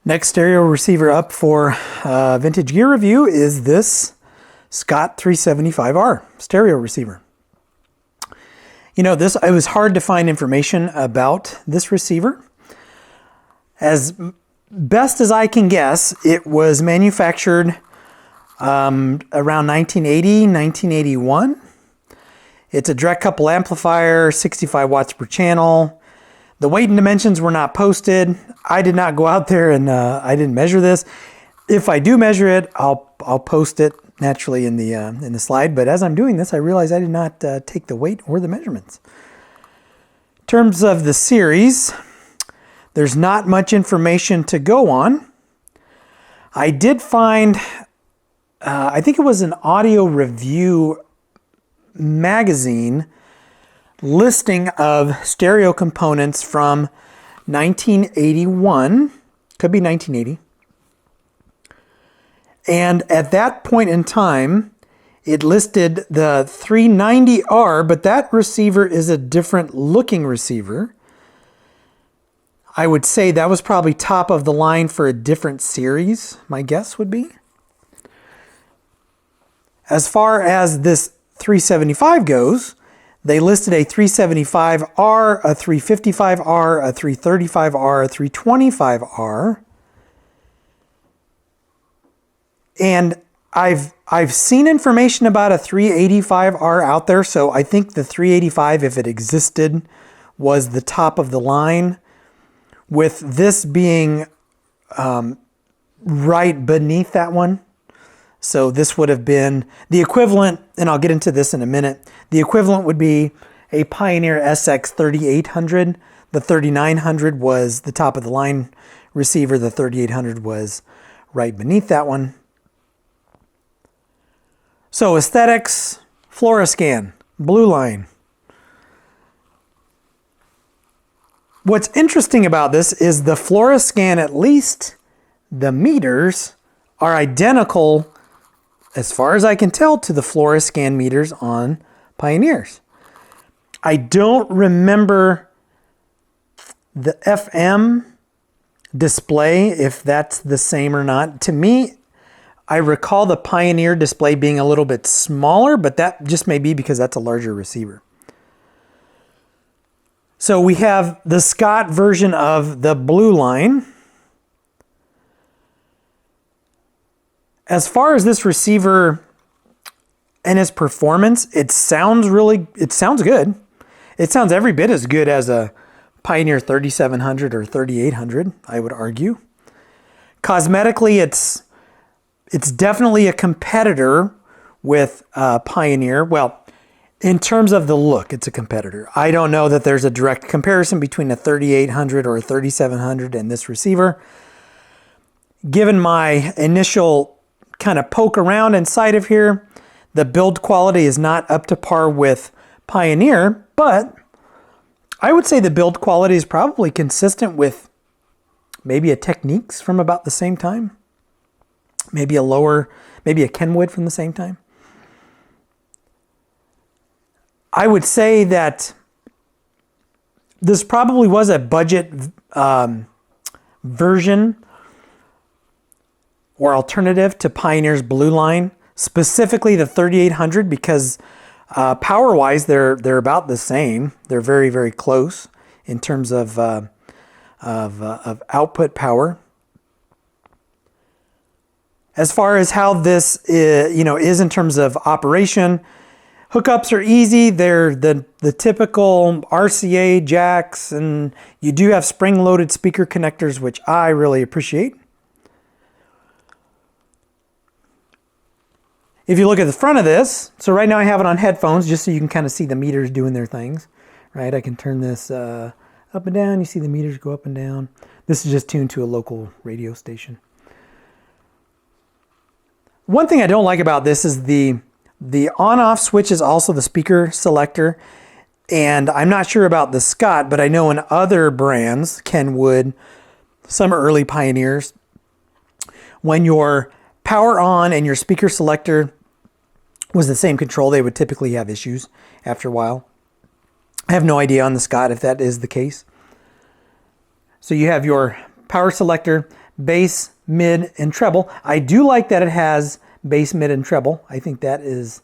Next stereo receiver up for vintage gear review is this Scott 375R stereo receiver. You know, it was hard to find information about this receiver. As best as I can guess, it was manufactured around 1980, 1981. It's a direct couple amplifier, 65 watts per channel. The weight and dimensions were not posted. I did not go out there and I didn't measure this. If I do measure it, I'll post it naturally in the slide. But as I'm doing this, I realize I did not take the weight or the measurements. In terms of the series, there's not much information to go on. I did find, I think it was an audio review magazine listing of stereo components from 1981, could be 1980. And at that point in time, it listed the 390R, but that receiver is a different looking receiver. I would say that was probably top of the line for a different series, my guess would be. As far as this 375 goes, they listed a 375R, a 355R, a 335R, a 325R. And I've seen information about a 385R out there, so I think the 385, if it existed, was the top of the line, with this being right beneath that one. So this would have been the equivalent, and I'll get into this in a minute. The equivalent would be a Pioneer SX 3800. The 3900 was the top of the line receiver. The 3800 was right beneath that one. So aesthetics, Fluoroscan, blue line. What's interesting about this is the Fluoroscan, at least the meters, are identical, as far as I can tell, to the Fluoroscan meters on Pioneers. I don't remember the FM display, if that's the same or not. To me, I recall the Pioneer display being a little bit smaller, but that just may be because that's a larger receiver. So we have the Scott version of the blue line. As far as this receiver and its performance, it sounds good. It sounds every bit as good as a Pioneer 3700 or 3800, I would argue. Cosmetically, it's definitely a competitor with Pioneer. Well, in terms of the look, it's a competitor. I don't know that there's a direct comparison between a 3800 or a 3700 and this receiver. Given my initial kind of poke around inside of here, the build quality is not up to par with Pioneer, but I would say the build quality is probably consistent with maybe a Techniques from about the same time. Maybe a Kenwood from the same time. I would say that this probably was a budget version or alternative to Pioneer's blue line, specifically the 3800, because power-wise they're about the same. They're very, very close in terms of output power. As far as how this is in terms of operation, hookups are easy. They're the typical RCA jacks, and you do have spring-loaded speaker connectors, which I really appreciate. If you look at the front of this, so right now I have it on headphones just so you can kind of see the meters doing their things, right? I can turn this up and down. You see the meters go up and down. This is just tuned to a local radio station. One thing I don't like about this is the on-off switch is also the speaker selector. And I'm not sure about the Scott, but I know in other brands, Kenwood, some early Pioneers, when your power on and your speaker selector was the same control, they would typically have issues after a while. I have no idea on the Scott if that is the case. So you have your power selector, bass, mid, and treble. I do like that it has bass, mid, and treble. I think that is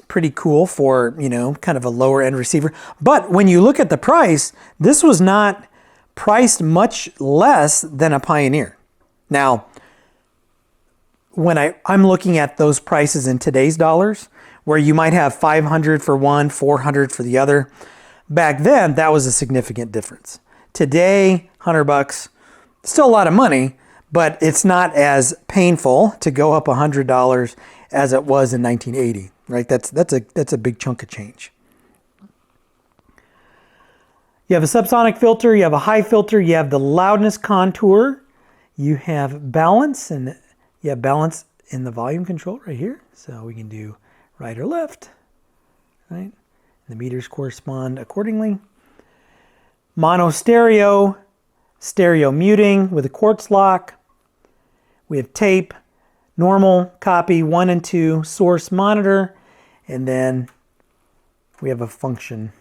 pretty cool for, you know, kind of a lower end receiver. But when you look at the price, this was not priced much less than a Pioneer. Now, when I'm looking at those prices in today's dollars, where you might have 500 for one, 400 for the other, back then that was a significant difference. Today, $100, still a lot of money, but it's not as painful to go up $100 as it was in 1980, right? That's a big chunk of change. You have a subsonic filter, you have a high filter, you have the loudness contour, you have balance, and you have balance in the volume control right here. So we can do right or left, right? The meters correspond accordingly. Mono stereo, stereo muting with a quartz lock. We have tape, normal, copy, 1 and 2, source monitor, and then we have a function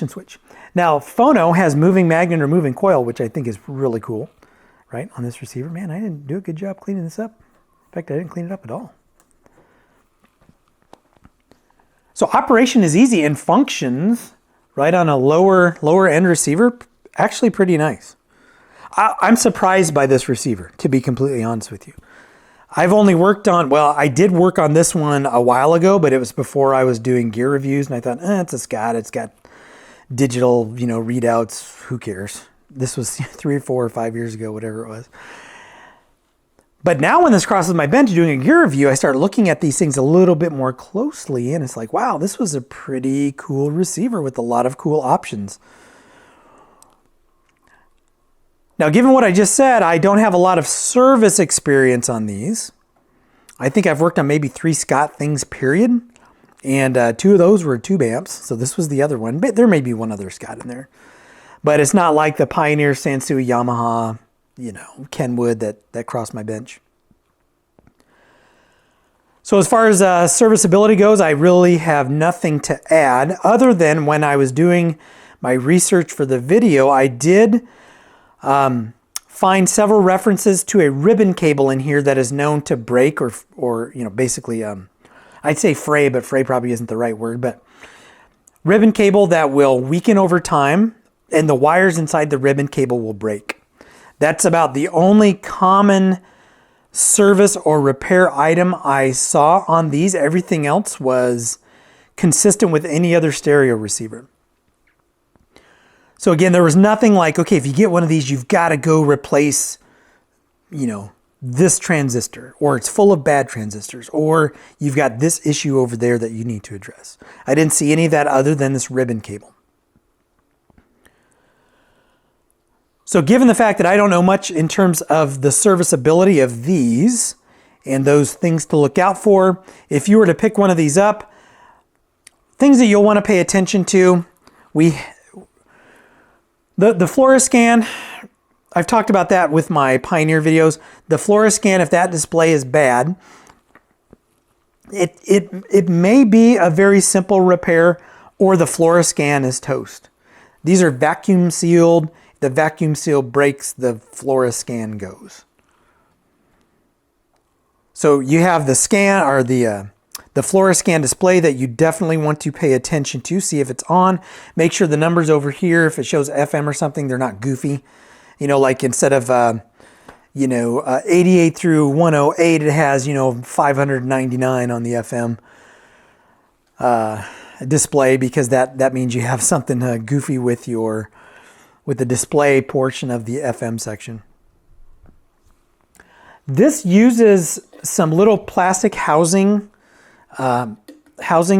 switch. Now, phono has moving magnet or moving coil, which I think is really cool, right, on this receiver. Man, I didn't do a good job cleaning this up. In fact, I didn't clean it up at all. So operation is easy and functions, right, on a lower end receiver, actually pretty nice. I'm surprised by this receiver, to be completely honest with you. I've only worked on, well, I did work on this one a while ago, but it was before I was doing gear reviews, and I thought, it's a Scott, it's got digital, you know, readouts, who cares? This was 3 or 4 or 5 years ago, whatever it was. But now when this crosses my bench doing a gear review, I start looking at these things a little bit more closely, and it's like, wow, this was a pretty cool receiver with a lot of cool options. Now, given what I just said, I don't have a lot of service experience on these. I think I've worked on maybe 3 Scott things, period. And 2 of those were tube amps, so this was the other one. But there may be one other Scott in there. But it's not like the Pioneer, Sansui, Yamaha, you know, Kenwood that crossed my bench. So as far as serviceability goes, I really have nothing to add, other than when I was doing my research for the video, I did find several references to a ribbon cable in here that is known to break or you know, basically, I'd say fray, but fray probably isn't the right word, but ribbon cable that will weaken over time, and the wires inside the ribbon cable will break. That's about the only common service or repair item I saw on these. Everything else was consistent with any other stereo receiver. So again, there was nothing like, okay, if you get one of these, you've got to go replace, you know, this transistor, or it's full of bad transistors, or you've got this issue over there that you need to address. I didn't see any of that other than this ribbon cable. So given the fact that I don't know much in terms of the serviceability of these and those things to look out for, if you were to pick one of these up, things that you'll want to pay attention to, the Fluoroscan, I've talked about that with my Pioneer videos. The Fluoroscan, if that display is bad, it may be a very simple repair, or the Fluoroscan is toast. These are vacuum sealed. The vacuum seal breaks, the Fluoroscan goes. So you have the scan, or the Fluoroscan display that you definitely want to pay attention to. See if it's on. Make sure the numbers over here, if it shows FM or something, they're not goofy. You know, like instead of 88 through 108, it has, you know, 599 on the FM display, because that means you have something goofy with the display portion of the FM section. This uses some little plastic housings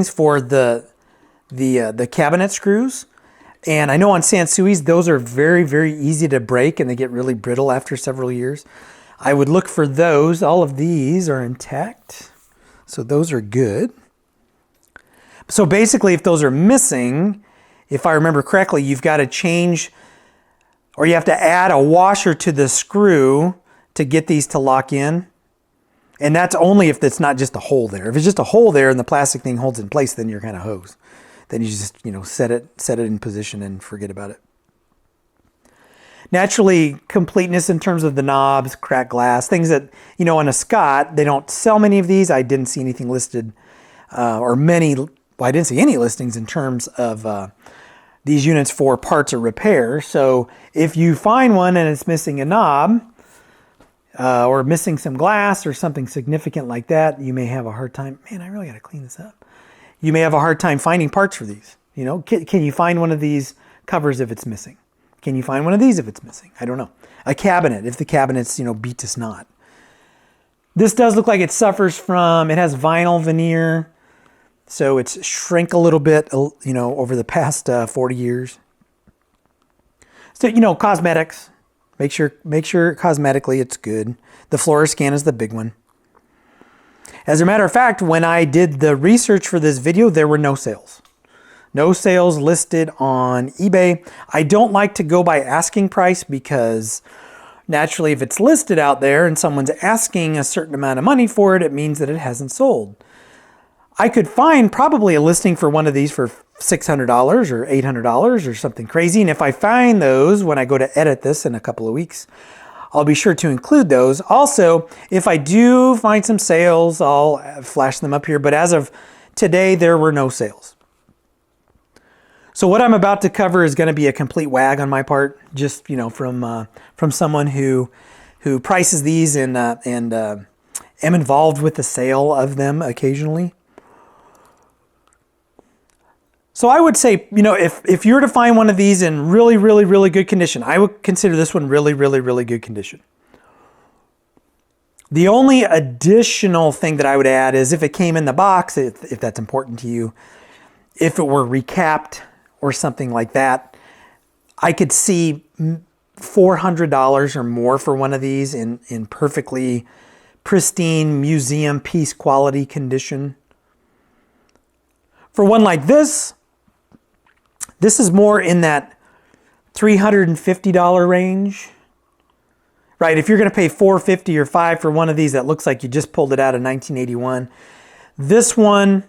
for the cabinet screws. And I know on Sansui's, those are very, very easy to break, and they get really brittle after several years. I would look for those. All of these are intact, so those are good. So basically, if those are missing, if I remember correctly, you've got to change, or you have to add a washer to the screw to get these to lock in. And that's only if it's not just a hole there. If it's just a hole there and the plastic thing holds it in place, then you're kind of hosed. Then you just, you know, set it in position and forget about it. Naturally, completeness in terms of the knobs, cracked glass, things that, you know, on a Scott, they don't sell many of these. I didn't see anything listed or many, well, I didn't see any listings in terms of these units for parts or repair. So if you find one and it's missing a knob or missing some glass or something significant like that, you may have a hard time. Man, I really got to clean this up. You may have a hard time finding parts for these. You know, can you find one of these covers if it's missing? Can you find one of these if it's missing? I don't know. A cabinet, if the cabinet's, you know, beat to snot. This does look like it suffers from, it has vinyl veneer, so it's shrink a little bit, you know, over the past 40 years. So, you know, cosmetics, make sure cosmetically it's good. The Fluoroscan is the big one. As a matter of fact, when I did the research for this video, there were no sales. No sales listed on eBay. I don't like to go by asking price because naturally if it's listed out there and someone's asking a certain amount of money for it, it means that it hasn't sold. I could find probably a listing for one of these for $600 or $800 or something crazy. And if I find those when I go to edit this in a couple of weeks, I'll be sure to include those. Also, if I do find some sales, I'll flash them up here. But as of today, there were no sales. So what I'm about to cover is going to be a complete wag on my part, just, you know, from someone who prices these and am involved with the sale of them occasionally. So I would say, you know, if you were to find one of these in really, really, really good condition, I would consider this one really, really, really good condition. The only additional thing that I would add is if it came in the box, if that's important to you, if it were recapped or something like that, I could see $400 or more for one of these in perfectly pristine museum piece quality condition. For one like this is more in that $350 range, right? If you're going to pay $450 or $5 for one of these that looks like you just pulled it out of 1981, this one,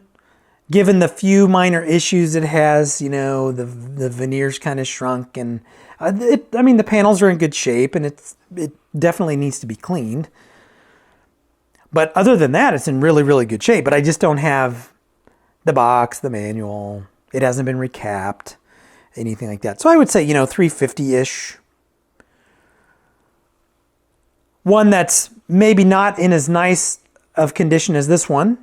given the few minor issues it has, you know, the veneer's kind of shrunk, and I mean, the panels are in good shape, and it definitely needs to be cleaned. But other than that, it's in really, really good shape. But I just don't have the box, the manual. It hasn't been recapped, anything like that. So I would say, you know, $350-ish. One that's maybe not in as nice of condition as this one.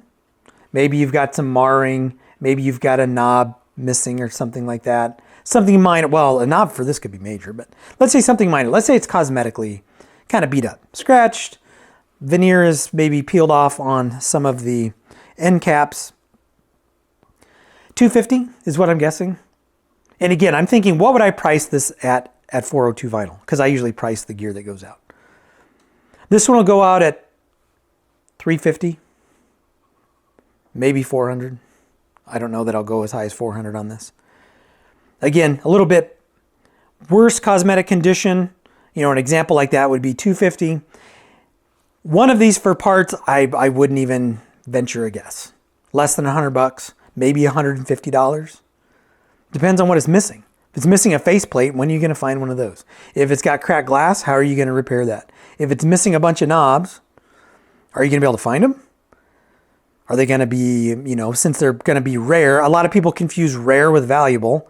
Maybe you've got some marring. Maybe you've got a knob missing or something like that. Something minor. Well, a knob for this could be major, but let's say something minor. Let's say it's cosmetically kind of beat up. Scratched. Veneer is maybe peeled off on some of the end caps. $250 is what I'm guessing. And again, I'm thinking, what would I price this at 402 vinyl? Because I usually price the gear that goes out. This one will go out at $350. Maybe $400. I don't know that I'll go as high as $400 on this. Again, a little bit worse cosmetic condition. You know, an example like that would be $250. One of these for parts, I wouldn't even venture a guess. Less than $100, maybe $150. Depends on what it's missing. If it's missing a faceplate, when are you going to find one of those? If it's got cracked glass, how are you going to repair that? If it's missing a bunch of knobs, are you going to be able to find them? Are they going to be, you know, since they're going to be rare, a lot of people confuse rare with valuable.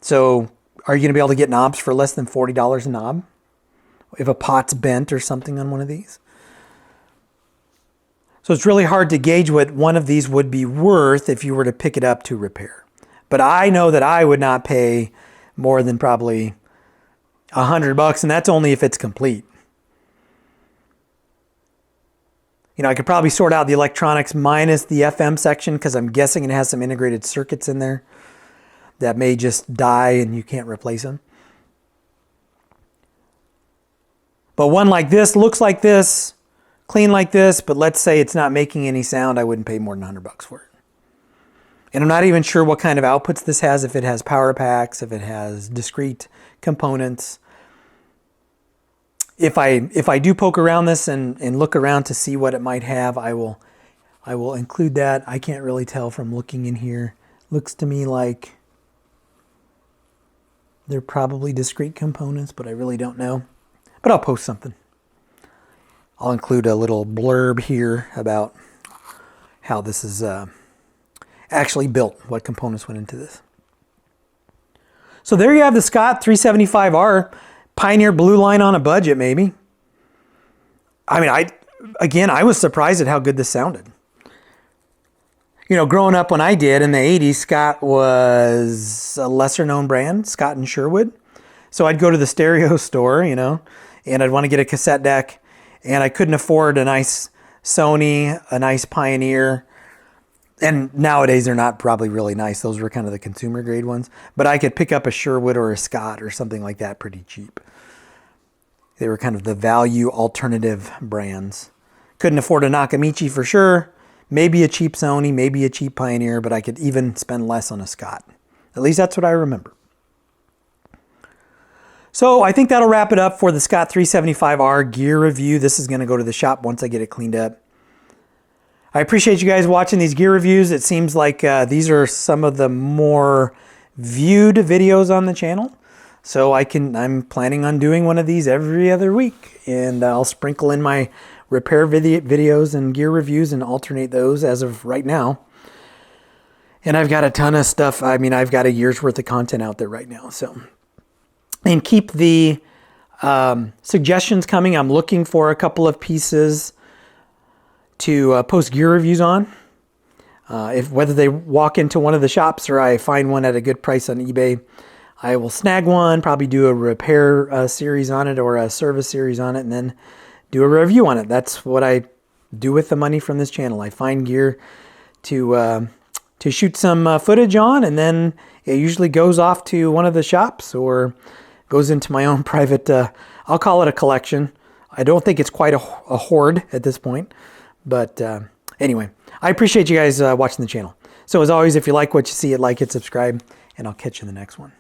So are you going to be able to get knobs for less than $40 a knob? If a pot's bent or something on one of these? So it's really hard to gauge what one of these would be worth if you were to pick it up to repair. But I know that I would not pay more than probably $100, and that's only if it's complete. You know, I could probably sort out the electronics minus the FM section because I'm guessing it has some integrated circuits in there that may just die and you can't replace them. But one like this looks like this, clean like this, but let's say it's not making any sound, I wouldn't pay more than $100 for it. And I'm not even sure what kind of outputs this has, if it has power packs, if it has discrete components. If I do poke around this and look around to see what it might have, I will include that. I can't really tell from looking in here. Looks to me like They're probably discrete components, but I really don't know. But I'll post something. I'll include a little blurb here about how this is actually built, what components went into this. So there you have the Scott 375R, Pioneer Blue Line on a budget, maybe. I mean, I was surprised at how good this sounded. You know, growing up when I did in the 80s, Scott was a lesser known brand, Scott and Sherwood. So I'd go to the stereo store, you know, and I'd want to get a cassette deck, and I couldn't afford a nice Sony, a nice Pioneer. And nowadays they're not probably really nice. Those were kind of the consumer grade ones. But I could pick up a Sherwood or a Scott or something like that pretty cheap. They were kind of the value alternative brands. Couldn't afford a Nakamichi for sure. Maybe a cheap Sony, maybe a cheap Pioneer, but I could even spend less on a Scott. At least that's what I remember. So I think that'll wrap it up for the Scott 375R gear review. This is going to go to the shop once I get it cleaned up. I appreciate you guys watching these gear reviews. It seems like these are some of the more viewed videos on the channel. So I'm planning on doing one of these every other week, and I'll sprinkle in my repair videos and gear reviews and alternate those as of right now. And I've got a ton of stuff. I mean, I've got a year's worth of content out there right now. So, and keep the suggestions coming. I'm looking for a couple of pieces to post gear reviews on. Whether they walk into one of the shops or I find one at a good price on eBay, I will snag one, probably do a repair series on it or a service series on it, and then do a review on it. That's what I do with the money from this channel. I find gear to shoot some footage on, and then it usually goes off to one of the shops or goes into my own private, I'll call it a collection. I don't think it's quite a hoard at this point. But anyway, I appreciate you guys watching the channel. So as always, if you like what you see, like it, subscribe, and I'll catch you in the next one.